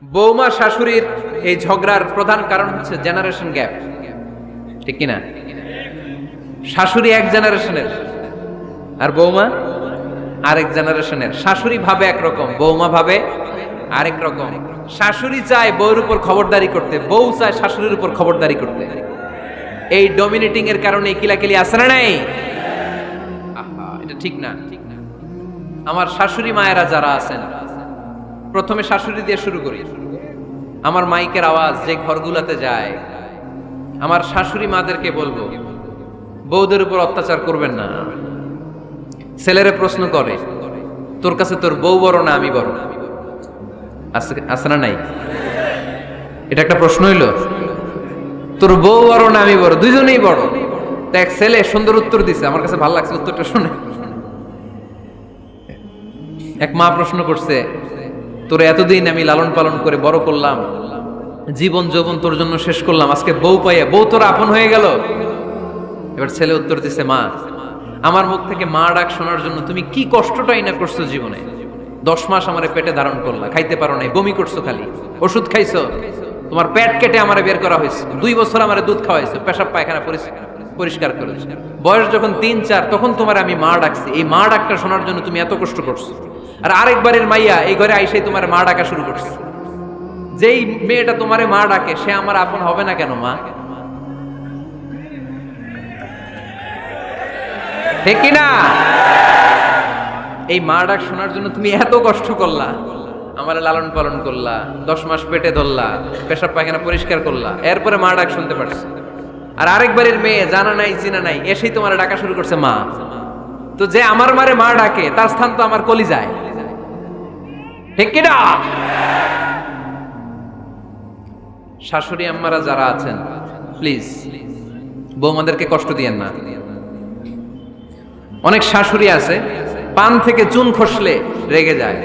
বৌমা শাশুড়ির এই ঝগড়ার প্রধান কারণ হচ্ছে জেনারেশন গ্যাপ, ঠিক কিনা? শাশুড়ি এক জেনারেশনের আর বৌমা আরেক জেনারেশনের। শাশুড়ি ভাবে একরকম, বৌমা ভাবে আরেক রকম। শাশুড়ি চায় বউর উপর খবরদারি করতে, বউ চায় শাশুড়ির উপর খবরদারি করতে। এই ডমিনেটিং এর কারণে কিলাকিলি আছে না নাই? আহা, এটা ঠিক না। আমার শাশুড়ি মায়েরা যারা আছেন, প্রথমে শাশুড়ি দিয়ে শুরু করি। আমার মাইকের আওয়াজ যে ঘরগুলোতে যায়, আমার শাশুড়ি মাদেরকে বলবো, বউদের উপর অত্যাচার করবেন না। ছেলেরা প্রশ্ন করে, তোর কাছে তোর বউ বড় না আমি বড়? আছে না নাই? এটা একটা প্রশ্ন হইল। তোর বউ বড় না আমি বড়? দুইজনেই বড়। তা এক ছেলে সুন্দর উত্তর দিছে, আমার কাছে ভালো লাগছে উত্তরটা শুনে। এক মা প্রশ্ন করছে, তোর এতদিন আমি লালন পালন করে বড় করলাম, জীবন যৌবন তোর জন্য শেষ করলাম, আজকে বউ পাইয়া বউ তোর আপন হয়ে গেল। এবার ছেলে উত্তর দিছে, মা, আমার মুখ থেকে মা ডাক শোনার জন্য তুমি কি কষ্টটাই না করছো জীবনে। 10 মাস আমারে পেটে ধারণ করলা, খাইতে পারো নাই, বমি করছো, খালি ওষুধ খাইছো, তোমার পেট কেটে আমারে বের করা হয়েছে, 2 বছর আমারে দুধ খাওয়াইছো, পেশাব পায়খানা পরিষ্কার করেছো। বয়স যখন 3-4 তখন তোমার আমি মা ডাকছি, এই মা ডাকটা শোনার জন্য তুমি এত কষ্ট করছো। আর আরেকবারের মাইয়া এই ঘরে আইসাই তোমার মা ডাকা শুরু করছে। যেই মেয়েটা তোমারে মা ডাকে সে আমার আপন হবে না কেন মা? ঠিক কিনা? এই মা ডাক শোনার জন্য তুমি এত কষ্ট করলা, আমার লালন পালন করলা, 10 মাস পেটে ধরলা, পেশাব পায়খানা পরিষ্কার করলা, এরপরে মা ডাক শুনতে পারছো। আর আরেকবারের মেয়ে জানা নাই চিনা নাই এসেই তোমার ডাকা শুরু করছে মা। তো যে আমার মারে মা ডাকে তার স্থান তো আমার কলিজায়, ঠিক কিনা? শাশুড়ি আম্মারা যারা আছেন, প্লিজ বৌমাদেরকে কষ্ট দিয়েন না। অনেক শাশুড়ি আছে পান থেকে চুন খসলে রেগে যায়,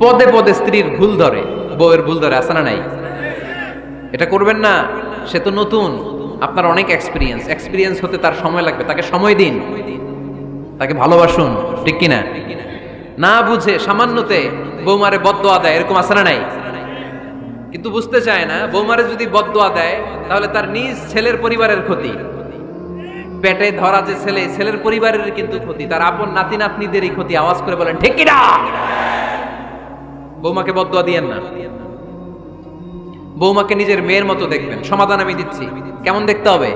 পদে পদে স্ত্রীর ভুল ধরে, বউয়ের ভুল ধরে, আছে না নাই? এটা করবেন না। সে তো নতুন, আপনার অনেক এক্সপিরিয়েন্স হতে তার সময় লাগবে, তাকে সময় দিন, তাকে ভালোবাসুন, ঠিক কিনা? না বুঝে সামান্যতে বৌমারে বদদোয়া দেয়, এরকম আছে না নাই? কিন্তু বুঝতে চায় না, বৌমারে যদি বদদোয়া দেয় তাহলে তার নিজ ছেলের পরিবারের ক্ষতি, পেটে ধরা যে ছেলে, ছেলের পরিবারের কিন্তু ক্ষতি, তার আপন নাতি নাতনিদেরই ক্ষতি। আওয়াজ করে বলেন ঠিক কিনা? বৌমাকে বদদোয়া দিয়েন না। বৌমাকে নিজের মেয়ের মতো দেখবেন। সমাধান আমি দিচ্ছি, কেমন দেখতে হবে?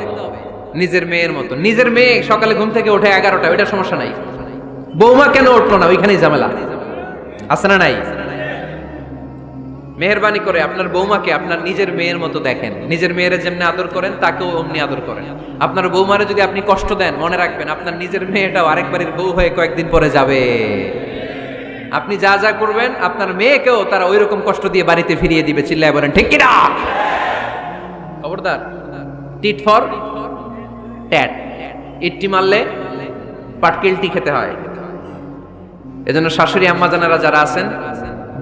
নিজের মেয়ের মতো। নিজের মেয়ে সকালে ঘুম থেকে ওঠে 11টা, ওইটা সমস্যা নাই। বৌমা কেন উঠলো না, ওইখানেই ঝামেলা, আছে না নাই? মেহেরবানি করে আপনার বৌমাকে আপনার নিজের মেয়ের মতো দেখেন। নিজের মেয়েরে যেমনি আদর করেন তাকেও অমনি আদর করেন। আপনার বৌমারে যদি আপনি কষ্ট দেন, মনে রাখবেন আপনার নিজের মেয়েটাও আরেকবারের বউ হয়ে কয়েকদিন পরে যাবে। আপনি যা যা করবেন আপনার মেয়েকেও তারা ওই রকম কষ্ট দিয়ে বাড়িতে ফিরিয়ে দিবে। চিল্লায় বলেন ঠিক কিনা? খবরদার, টিট ফর ট্যাট, ইট্টি মারলে পাটকেলটি খেতে হয়। এজন্য শাশুড়ি আম্মা জানারা যারা আছেন,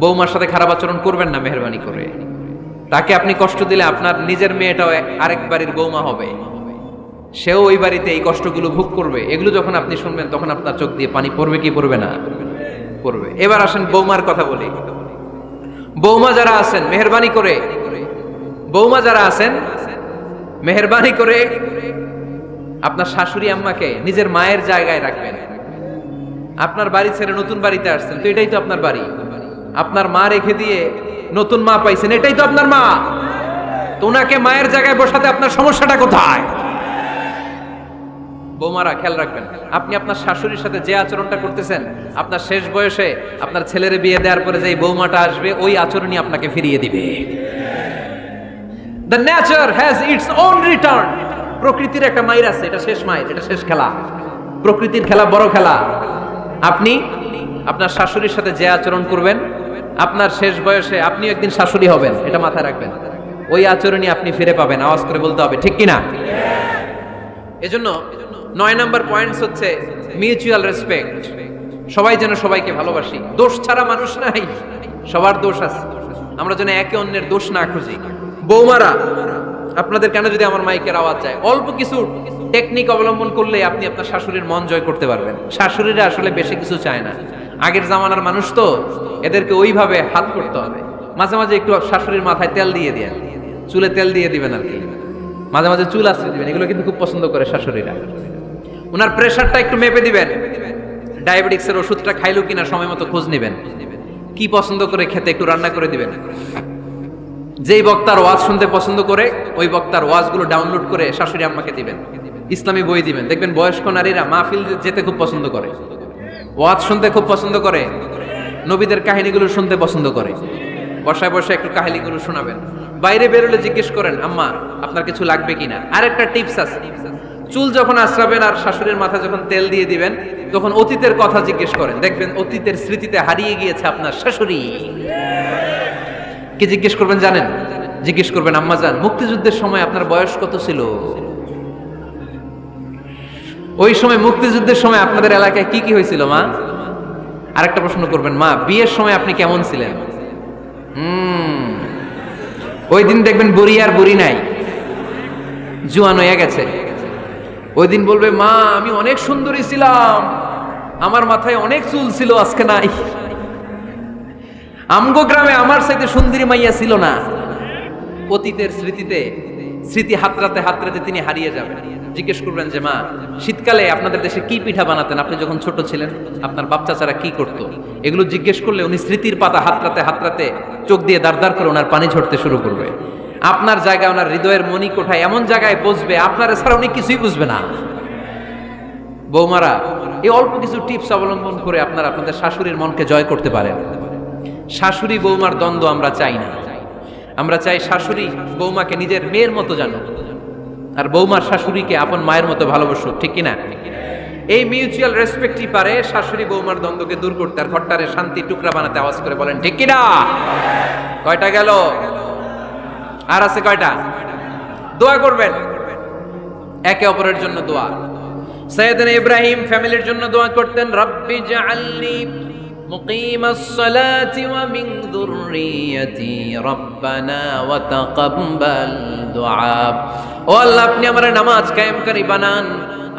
বৌমার সাথে খারাপ আচরণ করবেন না মেহেরবানি করে। তাকে আপনি কষ্ট দিলে আপনার নিজের মেয়েটাও আরেক বাড়ির বৌমা হবে, সেও ওই বাড়িতে এই কষ্টগুলো ভোগ করবে। এগুলো যখন আপনি শুনবেন তখন আপনার চোখ দিয়ে পানি পড়বে কি পড়বে না? পড়বে। এবার আসেন বৌমার কথা বলি। বৌমা যারা আছেন মেহেরবানি করে, বৌমা যারা আছেন মেহেরবানি করে আপনার শাশুড়ি আম্মাকে নিজের মায়ের জায়গায় রাখবেন। আপনার বাড়ি ছেড়ে নতুন বাড়িতে আসছেন, তো এটাই তো আপনার বাড়ি। আপনার মা রেখে দিয়ে নতুন মা পাইছেন, এটাই তো আপনার মা। তো ওনাকে মায়ের জায়গায় বসাতে আপনার সমস্যাটা কোথায়? বৌমারা খেয়াল রাখবেন, আপনি আপনার শাশুড়ির সাথে যে আচরণটা করতেছেন, আপনার শেষ বয়সে আপনার ছেলের বিয়ে দেওয়ার পরে যে বৌমাটা আসবে ওই আচরণই আপনাকে ফিরিয়ে দিবে। The nature has its own return. প্রকৃতির একটা মাইর আছে, এটা শেষ মাইর, এটা শেষ খেলা। প্রকৃতির খেলা বড় খেলা। আপনি আপনার শাশুড়ির সাথে যে আচরণ করবেন, আপনার শেষ বয়সে আপনি একদিন শাশুড়ি হবেন, এটা মাথায় রাখবেন। ওই আচরণই আপনি ফিরে পাবেন। আওয়াজ করে বলতে হবে ঠিক কিনা? এজন্য 9 নাম্বার পয়েন্টস হচ্ছে মিউচুয়াল রেসপেক্ট। সবাই যেন সবাইকে ভালোবাসি। দোষ ছাড়া মানুষ নাই, সবার দোষ আছে। আমরা যেন একে অন্যের দোষ না খুঁজি। বৌমারা, আপনাদের কেন যদি আমার মাইকের আওয়াজ যায়, অল্প কিছু টেকনিক অবলম্বন করলে আপনি আপনার শাশুড়ির মন জয় করতে পারবেন। শাশুড়িরা আসলে বেশি কিছু চায় না। আগের জামানার মানুষ তো, এদেরকে ওইভাবে হাত করতে হবে। মাঝে মাঝে একটু শাশুড়ির মাথায় তেল দিয়ে দেন, চুলে তেল দিয়ে দিবেন আর কি, মাঝে মাঝে চুল আসতে দিবেন, এগুলো কিন্তু খুব পছন্দ করে শাশুড়িরা। ওনার প্রেশারটা একটু মেপে দিবেন, ডায়াবেটিক্সের ওষুধটা খাইলো কিনা সময় মতো খোঁজ নেবেন, কি পছন্দ করে খেতে একটু রান্না করে দিবেন। যেই বক্তার ওয়াজ শুনতে পছন্দ করে ওই বক্তার ওয়াজগুলো ডাউনলোড করে শাশুড়ি আম্মাকে দিবেন, ইসলামী বই দিবেন। দেখবেন বয়স্ক নারীরা মাহফিল যেতে খুব পছন্দ করে, ওয়াজ শুনতে খুব পছন্দ করে, নবীদের কাহিনীগুলো শুনতে পছন্দ করে। বসায় বসে একটু কাহিনীগুলো শোনাবেন। বাইরে বেরোলে জিজ্ঞেস করেন, আম্মা আপনার কিছু লাগবে কিনা। আরেকটা টিপস আছে, চুল যখন আশ্রাবেন আর শাশুড়ির মাথা যখন তেল দিয়ে দিবেন তখন অতীতের কথা জিজ্ঞেস করেন, দেখবেন অতীতের স্মৃতিতে হারিয়ে গিয়েছে আপনার শাশুড়ি। কি জিজ্ঞেস করবেন জানেন? জিজ্ঞেস করবেন, আম্মা জান মুক্তিযুদ্ধের সময় আপনার বয়স কত ছিল? ওই সময় মুক্তিযুদ্ধের সময় আপনাদের এলাকায় কি কি হয়েছিল মা? আরেকটা প্রশ্ন করবেন, মা বিয়ের সময় আপনি কেমন ছিলেন? ওই দিন দেখবেন বুড়ি আর বুড়ি নাই, জুয়ান হয়ে গেছে। ওই দিন বলবে, মা আমি অনেক সুন্দরী ছিলাম, আমার মাথায় অনেক চুল ছিল, আজকে নাই। আমগো গ্রামে আমার সাথে সুন্দরী মাইয়া ছিল না। অতীতের স্মৃতিতে স্মৃতি হাতরাতে হাতরাতে তিনি হারিয়ে যাবেন। জিজ্ঞেস করবেন যে, মা শীতকালে আপনাদের দেশে কি পিঠা বানাতেন আপনি যখন ছোট ছিলেন? আপনার বাপ চাচারা কি করতো? এগুলো জিজ্ঞেস করলে উনি স্মৃতির পাতা হাতরাতে হাতরাতে চোখ দিয়ে দাঁড় করে ওনার পানি ঝরতে শুরু করবে। আপনার জায়গায় ওনার হৃদয়ের মনি কোঠায় এমন জায়গায় বসবে, আপনার ছাড়া উনি কিছুই বুঝবে না। বৌমারা এই অল্প কিছু টিপস অবলম্বন করে আপনারা আপনাদের শাশুড়ির মনকে জয় করতে পারেন। শাশুড়ি বৌমার দ্বন্দ্ব আমরা চাই না, আমরা চাই শাশুড়ি বৌমাকে নিজের মেয়ের মতো জানো, আর বৌমার শাশুড়িকে আপন মায়ের মতো ভালোবাসো, ঠিক কিনা? এই মিউচুয়াল রেসপেক্টই পারে শাশুড়ি বৌমার দ্বন্দ্বকে দূর করতে আর ঘরটারে শান্তি টুকরা বানাতে। আওয়াজ করে বলেন ঠিক কিনা? কয়টা গেল? আর আছে কয়টা? দোয়া করবেন একে অপরের জন্য। দোয়া সাইয়েদনা ইব্রাহিম ফ্যামিলির জন্য দোয়া করতেন, রব্বি জাআলনি মুকিমাস সালাতি ওয়া মিন যুররিয়াতি রব্বানা ওয়া তাকাব্বাল দুআ। ও আল্লাহ আপনি আমার নামাজ কায়েমকারী বানান,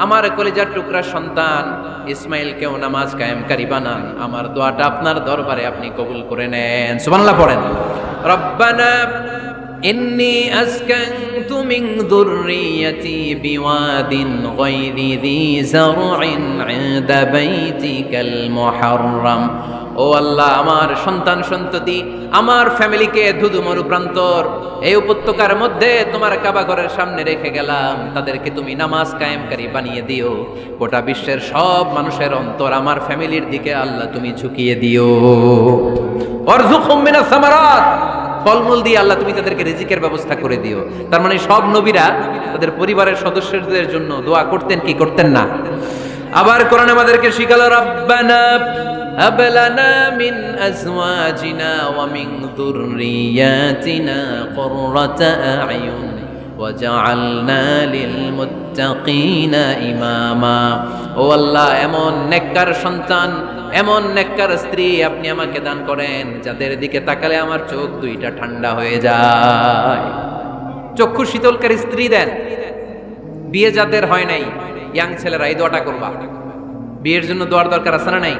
আমার কলিজার টুকরা সন্তান ইসমাইলকেও নামাজ কায়েমকারী বানান, আমার দোয়াটা আপনার দরবারে আপনি কবুল করে নেন। সুবহানাল্লাহ পড়েন। রব্বানা ইন্নী আসকানতু মিন যুররিয়াতি বিওয়াদিন গায়রি যী যারইন ইনদা বাইতিকাল মুহাররাম। ও আল্লাহ আমার সন্তান সন্ততি আমার ফ্যামিলিকে ধুধু মরুপ্রান্তর এই উপত্যকার মধ্যে তোমার কাবা ঘরের সামনে রেখে গেলাম, তাদেরকে তুমি নামাজ কায়েমকারী বানিয়ে দিও। গোটা বিশ্বের সব মানুষের অন্তর আমার ফ্যামিলির দিকে আল্লাহ তুমি ঝুঁকিয়ে দিও। ওয়ারযুকহুম মিনাস সামারাত, ফলমূল দিয়ে আল্লাহ তুমি তাদেরকে রিজিকের ব্যবস্থা করে দিও। তার মানে সব নবীরা তাদের পরিবারের সদস্যদের জন্য দোয়া করতেন কি করতেন না? আবার কোরআন আমাদেরকে শিখালো, রব্বানা হাব লানা মিন আজওয়াজিনা ওয়া মিন যুররিয়াতিনা কুররাতা আ'য়ুন ওয়াজআলনা লিল মুত্তাকিনা ইমামা। ও আল্লাহ এমন নেককার সন্তান এমন নেককার স্ত্রী আপনি আমাকে দান করেন যাদের দিকে তাকালে আমার চোখ দুইটা ঠান্ডা হয়ে যায়। চক্ষু শীতলকারী স্ত্রী দেন। বিয়ে যাদের হয় নাই, ইয়াং ছেলেরা এই দোয়াটা করবা। বিয়ের জন্য দোয়ার দরকার আছে না নাই?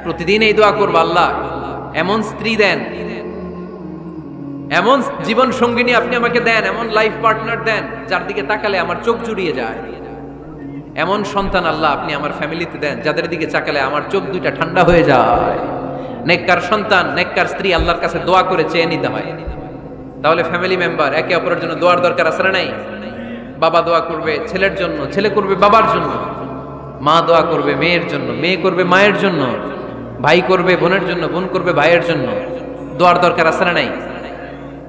প্রতিদিন এই দোয়া করবা, আল্লাহ এমন স্ত্রী দেন, এমন জীবন সঙ্গিনী আপনি আমাকে দেন, এমন লাইফ পার্টনার দেন যার দিকে তাকালে আমার চোখ জুড়িয়ে যায়। এমন সন্তান আল্লাহ আপনি আমার ফ্যামিলিতে দেন যাদের দিকে তাকালে আমার চোখ দুইটা ঠান্ডা হয়ে যায়। নেককার সন্তান নেককার স্ত্রী আল্লাহর কাছে দোয়া করে চেয়ে নিতে হয়। তাহলে ফ্যামিলি মেম্বার একে অপরের জন্য দোয়ার দরকার আছে না নাই? বাবা দোয়া করবে ছেলের জন্য, ছেলে করবে বাবার জন্য, মা দোয়া করবে মেয়ের জন্য, মেয়ে করবে মায়ের জন্য, ভাই করবে বোনের জন্য, বোন করবে ভাইয়ের জন্য। দোয়ার দরকার আছে না নাই?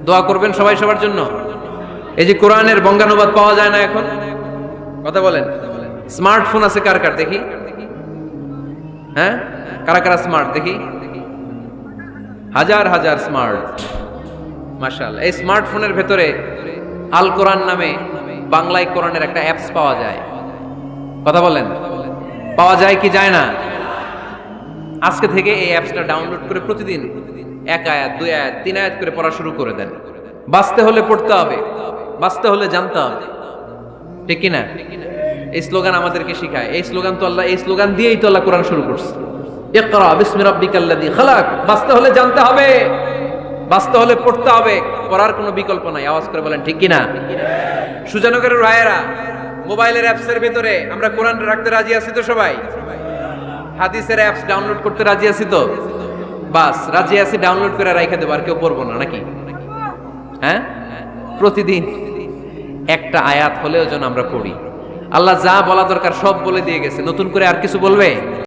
দোয়া করবেন সবাই সবার জন্য। এই যে কোরআনের বঙ্গানুবাদ পাওয়া যায় না এখন, কথা বলেন। স্মার্টফোন আছে কার কার দেখি? হ্যাঁ, কারা কারা স্মার্ট দেখি? হাজার হাজার স্মার্ট, মাশাআল্লাহ। এই স্মার্টফোনের ভেতরে আল কোরআন নামে বাংলায় কোরআনের একটা অ্যাপস পাওয়া যায়। কথা বলেন, পাওয়া যায় কি যায় না? আজকে থেকে এই অ্যাপসটা ডাউনলোড করে প্রতিদিন এক আয়াত, দুই আয়াত, তিন আয়াত করে পড়া শুরু করে দেন। বাঁচতে হলে পড়তে হবে, বাঁচতে হলে জানতে হবে, ঠিক কিনা? এই স্লোগান আমাদেরকে শিখায়। এই স্লোগান তো আল্লাহ, এই স্লোগান দিয়েই তো আল্লাহ কোরআন শুরু করছে, ইকরা বিসমি রাব্বিকাল্লাযী খালাক। বাঁচতে হলে জানতে হবে, বাঁচতে হলে পড়তে হবে, পড়ার কোনো বিকল্প নাই। আওয়াজ করে বলেন ঠিক কিনা? সুজানগরের রায়েরা, মোবাইলের অ্যাপসের ভিতরে আমরা কোরআন রাখতে রাজি আছি তো সবাই? হাদিসের অ্যাপস ডাউনলোড করতে রাজি আছি তো? বাস রাজি আছি, ডাউনলোড করে রাইখা দেবো, আর কেউ পড়বো না নাকি? হ্যাঁ, প্রতিদিন একটা আয়াত হলেও যেন আমরা পড়ি। আল্লাহ যা বলা দরকার সব বলে দিয়ে গেছে, নতুন করে আর কিছু বলবে?